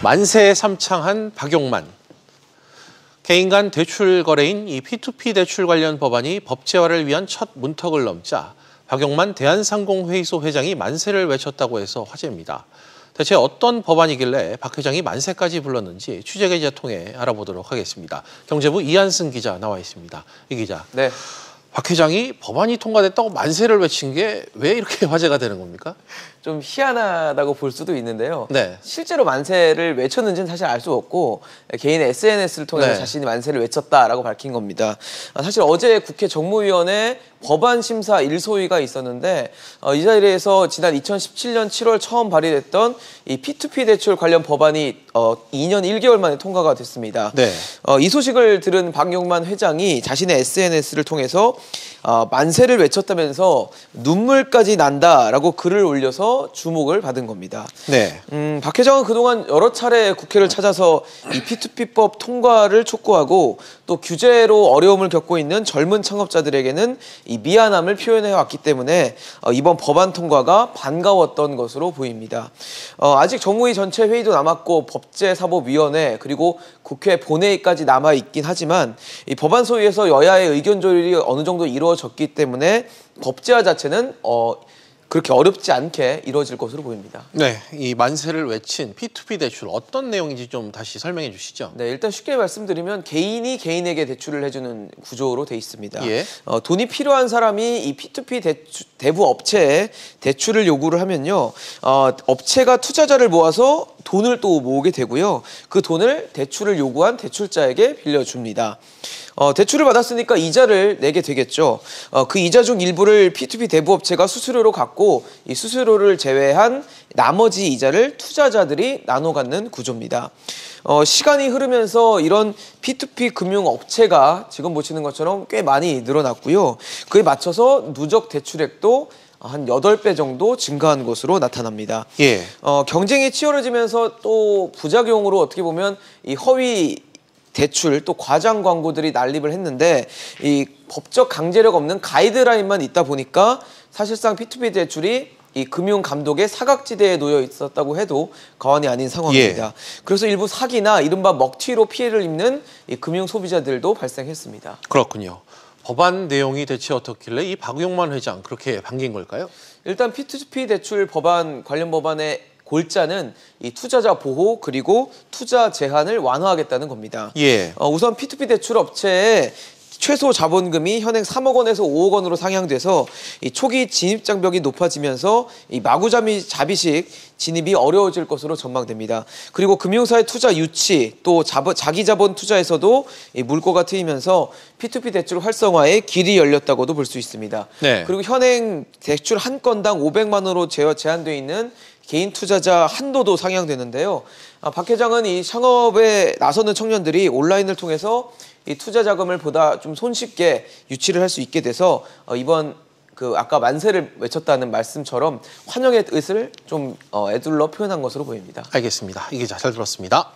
만세에 삼창한 박용만. 개인 간 대출 거래인 이 P2P 대출 관련 법안이 법제화를 위한 첫 문턱을 넘자 박용만 대한상공회의소 회장이 만세를 외쳤다고 해서 화제입니다. 대체 어떤 법안이길래 박 회장이 만세까지 불렀는지 취재기자 통해 알아보도록 하겠습니다. 경제부 이한승 기자 나와 있습니다. 이 기자. 네. 박 회장이 법안이 통과됐다고 만세를 외친 게 왜 이렇게 화제가 되는 겁니까? 좀 희한하다고 볼 수도 있는데요. 네. 실제로 만세를 외쳤는지는 사실 알 수 없고 개인의 SNS를 통해서 네. 자신이 만세를 외쳤다라고 밝힌 겁니다. 사실 어제 국회 정무위원회 법안 심사 1소위가 있었는데 이 자리에서 지난 2017년 7월 처음 발의됐던 이 P2P 대출 관련 법안이 2년 1개월 만에 통과가 됐습니다. 네. 이 소식을 들은 박용만 회장이 자신의 SNS를 통해서 만세를 외쳤다면서 눈물까지 난다라고 글을 올려서 주목을 받은 겁니다. 네. 박 회장은 그동안 여러 차례 국회를 찾아서 이 P2P법 통과를 촉구하고 또 규제로 어려움을 겪고 있는 젊은 창업자들에게는 이 미안함을 표현해 왔기 때문에 이번 법안 통과가 반가웠던 것으로 보입니다. 아직 정무위 전체 회의도 남았고 법제사법위원회 그리고 국회 본회의까지 남아 있긴 하지만 이 법안 소위에서 여야의 의견 조율이 어느 정도 이루어졌기 때문에 법제화 자체는 그렇게 어렵지 않게 이루어질 것으로 보입니다. 네, 이 만세를 외친 P2P 대출 어떤 내용인지 좀 다시 설명해 주시죠. 네, 일단 쉽게 말씀드리면 개인이 개인에게 대출을 해주는 구조로 돼 있습니다. 예. 돈이 필요한 사람이 이 P2P 대부 업체에 대출을 요구를 하면요, 업체가 투자자를 모아서 돈을 또 모으게 되고요. 그 돈을 대출을 요구한 대출자에게 빌려줍니다. 대출을 받았으니까 이자를 내게 되겠죠. 그 이자 중 일부를 P2P 대부업체가 수수료로 갖고 이 수수료를 제외한 나머지 이자를 투자자들이 나눠 갖는 구조입니다. 시간이 흐르면서 이런 P2P 금융업체가 지금 보시는 것처럼 꽤 많이 늘어났고요. 그에 맞춰서 누적 대출액도 한 8배 정도 증가한 것으로 나타납니다. 예. 경쟁이 치열해지면서 또 부작용으로 어떻게 보면 이 허위 대출 또 과장 광고들이 난립을 했는데 이 법적 강제력 없는 가이드라인만 있다 보니까 사실상 P2P 대출이 이 금융 감독의 사각지대에 놓여 있었다고 해도 과언이 아닌 상황입니다. 예. 그래서 일부 사기나 이른바 먹튀로 피해를 입는 이 금융 소비자들도 발생했습니다. 그렇군요. 법안 내용이 대체 어떻길래 이 박용만 회장 그렇게 반긴 걸까요? 일단 P2P 대출 법안 관련 법안의 골자는 이 투자자 보호 그리고 투자 제한을 완화하겠다는 겁니다. 예. 우선 P2P 대출 업체의 최소 자본금이 현행 3억 원에서 5억 원으로 상향돼서 이 초기 진입 장벽이 높아지면서 이 마구잡이식 진입이 어려워질 것으로 전망됩니다. 그리고 금융사의 투자 유치 또 자기 자본 투자에서도 이 물꼬가 트이면서 P2P 대출 활성화에 길이 열렸다고도 볼 수 있습니다. 네. 그리고 현행 대출 한 건당 500만 원으로 제한되어 있는 개인 투자자 한도도 상향되는데요. 박 회장은 이 창업에 나서는 청년들이 온라인을 통해서 이 투자 자금을 보다 좀 손쉽게 유치를 할 수 있게 돼서 이번 아까 만세를 외쳤다는 말씀처럼 환영의 뜻을 좀 애둘러 표현한 것으로 보입니다. 알겠습니다. 이 기자 잘 들었습니다.